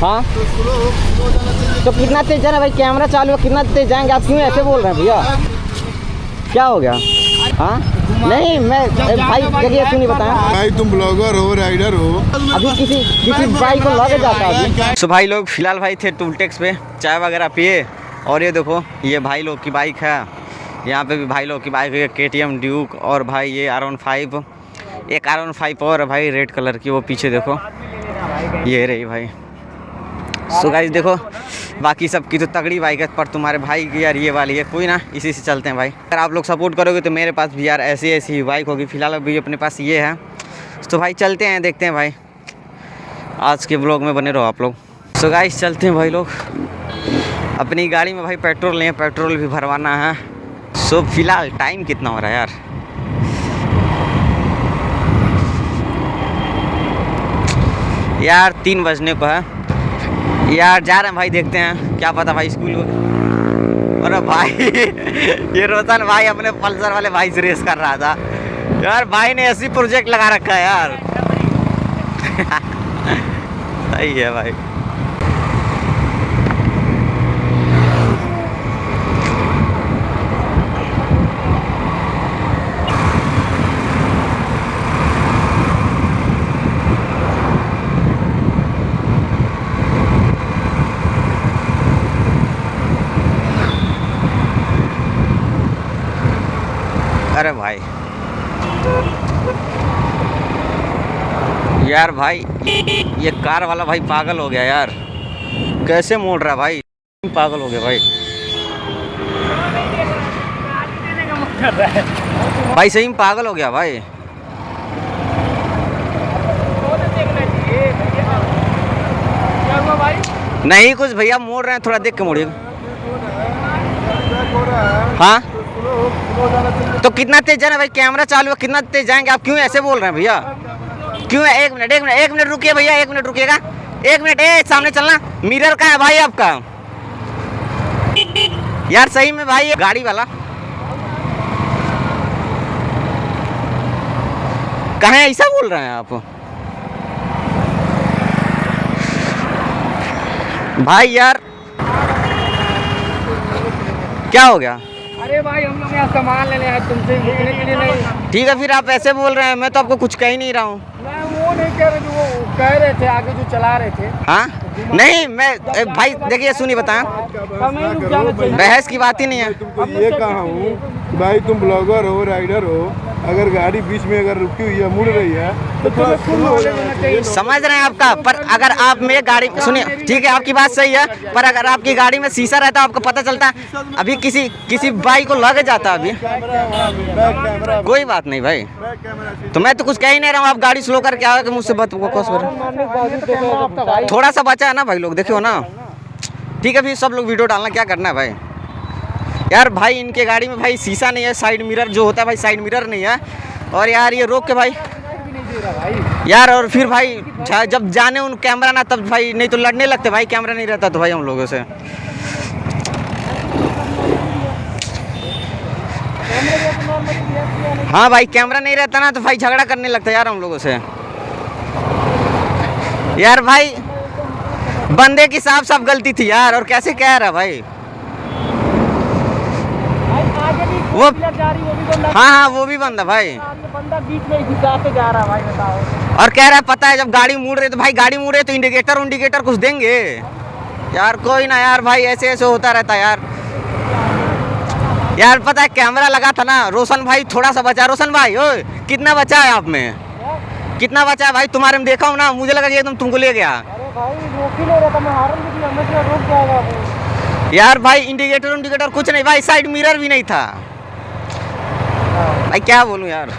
हाँ तो कितना तेज जाना भाई, कैमरा चालू है, कितना तेज जाएंगे आप, क्यों ऐसे बोल रहे हैं भैया, क्या हो गया? हाँ नहीं मैं भाई देखिए क्यों नहीं बताया भाई, तुम ब्लॉगर हो राइडर हो, अभी किसी भाई को लगे जाता है। सो भाई लोग फिलहाल भाई थे टूल टैक्स पे, चाय वगैरह पिए, और ये देखो ये भाई लोग की बाइक है, यहाँ पे भी भाई लोग की बाइक है, KTM ड्यूक, और भाई ये R15, एक R15 और भाई रेड कलर की, वो पीछे देखो ये रही भाई। सो गाइस देखो बाकी सबकी तो तगड़ी बाइक है, पर तुम्हारे भाई की यार ये वाली है, कोई ना इसी से चलते हैं भाई। अगर आप लोग सपोर्ट करोगे तो मेरे पास भी यार ऐसी ही बाइक होगी, फिलहाल अभी अपने पास ये है। तो भाई चलते हैं, देखते हैं भाई, आज के ब्लॉग में बने रहो आप लोग। सो गाइस चलते हैं भाई लोग, अपनी गाड़ी में भाई पेट्रोल लें, पेट्रोल भी भरवाना है। सो फिलहाल टाइम कितना हो रहा है यार 3 बजने को है यार, जा रहे हैं भाई, देखते हैं क्या पता भाई स्कूल। अरे भाई ये रोशन भाई अपने पल्सर वाले भाई से रेस कर रहा था यार, भाई ने ऐसी प्रोजेक्ट लगा रखा है यार सही है भाई। अरे भाई यार भाई ये कार वाला भाई पागल हो गया यार, कैसे मोड़ रहा है भाई, पागल हो गया भाई। भाई सही में पागल हो गया भाई। नहीं कुछ भैया, मोड़ रहे हैं, थोड़ा देख के मोड़िए। हाँ तो कितना तेज जाना भाई, कैमरा चालू है, कितना तेज जाएंगे आप, क्यों ऐसे बोल रहे हैं भैया, क्यों? एक मिनट रुकिए भैया, 1 मिनट रुकिएगा, 1 मिनट, सामने चलना, मिरर का है भाई आपका यार, सही में भाई गाड़ी वाला कहाँ है, ऐसा बोल रहे हैं आप भाई यार, क्या हो गया? अरे भाई हम लोग यहाँ सामान लेने आए तुमसे, लेने के लिए नहीं। ठीक है फिर आप ऐसे बोल रहे हैं, मैं तो आपको कुछ कह ही नहीं रहा हूँ। मैं वो नहीं कह रहे, जो वो कह रहे थे आगे जो चला रहे थे। हाँ नहीं मैं भाई देखिए सुनिए बताएं, बहस की बात ही नहीं है। तुमको ये कहा हूँ भाई, तुम ब्लॉगर हो राइडर हो, अगर गाड़ी बीच में अगर रुकी हुई है, मुड़ रही है तो थोड़ा समझ रहे हैं आपका, पर अगर आप मेरे गाड़ी सुनिए, ठीक है आपकी बात सही है, पर अगर आपकी गाड़ी में शीशा रहता आपको पता चलता, अभी किसी बाइक को लग जाता अभी। कोई बात नहीं भाई, तो मैं तो कुछ कह ही नहीं रहा हूँ, आप गाड़ी स्लो करके आओ कि मुझसे बात बकवास करो। थोड़ा सा बचा है ना भाई लोग, देखियो ना, ठीक है फिर सब लोग वीडियो डालना, क्या करना है भाई यार। भाई इनके गाड़ी में भाई शीशा नहीं है, साइड मिरर जो होता है भाई, साइड मिरर नहीं है, और यार ये रोक के भाई यार, और फिर भाई जब जाने उन कैमरा ना, तब भाई नहीं तो लड़ने लगते भाई, कैमरा नहीं रहता तो भाई हम लोगों से। हाँ भाई कैमरा नहीं रहता ना तो भाई झगड़ा करने लगता यार हम लोगों से यार, भाई बंदे की साफ गलती थी यार, और कैसे कह रहा भाई वो, हाँ वो भी बंदा भाई, बंदा बीच में घिसाते जा रहा भाई, बताओ। और कह रहा है पता है जब गाड़ी मुड़ रही तो भाई, गाड़ी मुड़ रही तो इंडिकेटर कुछ देंगे यार, कोई ना यार भाई, ऐसे होता रहता यार पता है कैमरा लगा था ना, रोशन भाई थोड़ा सा बचा, रोशन भाई ओए कितना बचा है आप में, कितना बचा है भाई, तुम्हारे में देखा हूँ ना, मुझे लगा कि एकदम तुमको ले गया। अरे भाई रोक ही नहीं रहा था, मैं हॉर्न भी दिया, मैं क्या रुक जाएगा यार भाई इंडिकेटर कुछ नहीं भाई, साइड मिरर भी नहीं था भाई, क्या बोलूं यार,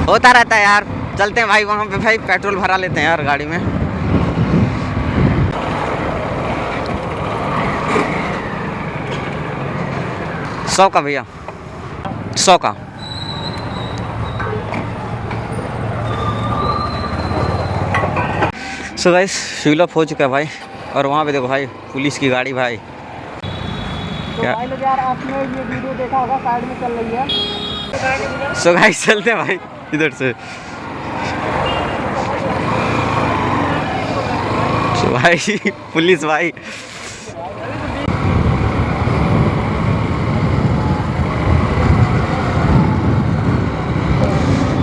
होता रहता है यार। चलते हैं भाई वहाँ पे भाई, पेट्रोल भरा लेते हैं यार गाड़ी में। सौ का भैया, 100 का। सो गाइस फ्यूल अप हो चुका है भाई, और वहाँ पे देखो भाई पुलिस की गाड़ी भाई, तो भाई लोग यार आपने ये वीडियो देखा होगा, साइड में चल रही है। सो गाइस चलते हैं भाई इधर से। भाई पुलिस भाई।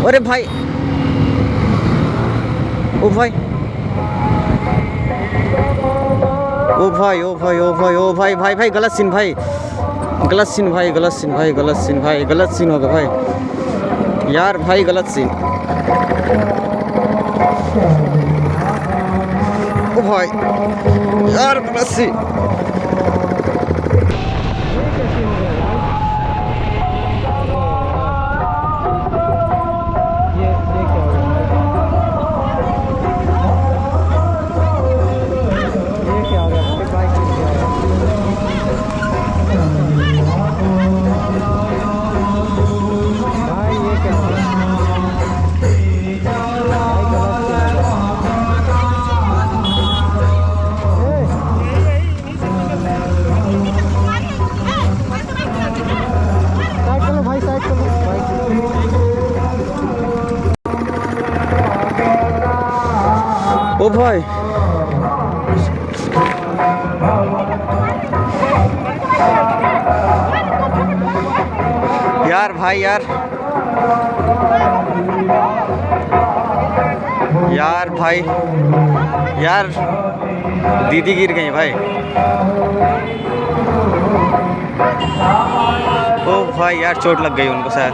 अरे भाई, ओ भाई, ओ भाई, ओ भाई, ओ भाई, ओ भाई, भाई भाई गलत सीन भाई, गलत सीन भाई, गलत सीन भाई, गलत सीन भाई, गलत सीन हो गया भाई यार, भाई गलत सीन। ओ भाई यार गलत सीन। ओ भाई यार, भाई यार, यार भाई यार, दीदी गिर गई भाई। ओ भाई यार, चोट लग गई उनको शायद,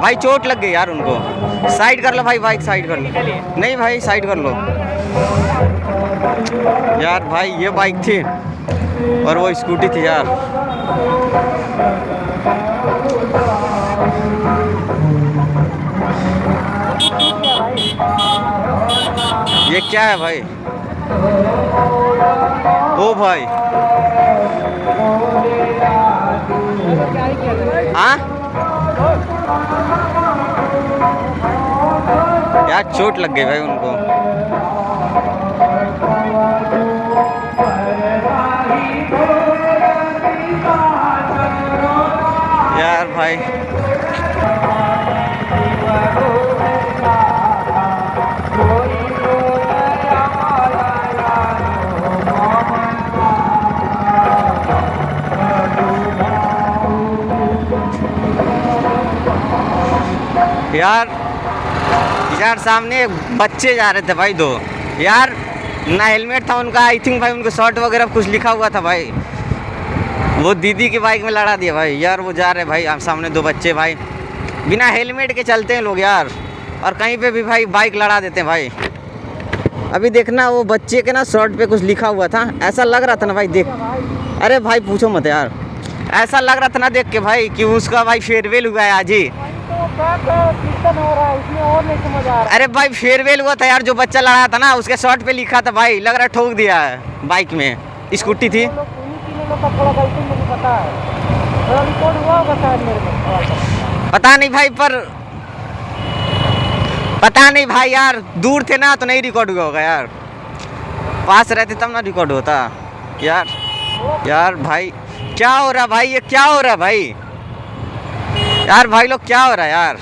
भाई चोट लग गई यार उनको। साइड कर लो भाई, बाइक साइड कर लो। नहीं भाई साइड कर लो यार। भाई ये बाइक थी और वो स्कूटी थी यार। ये क्या है भाई? ओ भाई, हाँ यार, चोट लग गई भाई उनको। यार भाई यार, यार सामने बच्चे जा रहे थे भाई दो यार, ना हेलमेट था उनका। आई थिंक भाई उनको शॉर्ट वगैरह कुछ लिखा हुआ था भाई। वो दीदी की बाइक में लड़ा दिया भाई यार। वो जा रहे भाई, सामने दो बच्चे भाई बिना हेलमेट के चलते हैं लोग यार, और कहीं पे भी भाई बाइक लड़ा देते हैं भाई। अभी देखना वो बच्चे के ना शर्ट पे कुछ लिखा हुआ था, ऐसा लग रहा था ना भाई देख। अरे भाई पूछो मत यार, ऐसा लग रहा था ना देख के भाई कि उसका भाई फेयरवेल हुआ है आज ही। अरे भाई फेयरवेल हुआ था यार, जो बच्चा लड़ा था ना उसके शर्ट पे लिखा था भाई, लग रहा है ठोक दिया है। बाइक में स्कूटी थी। पता नहीं भाई, पर पता नहीं भाई यार, दूर थे ना तो नहीं रिकॉर्ड हुआ होगा यार, पास रहते तब ना रिकॉर्ड होता यार। यार भाई क्या हो रहा है भाई, ये क्या हो रहा है भाई यार? भाई लोग क्या हो रहा है यार?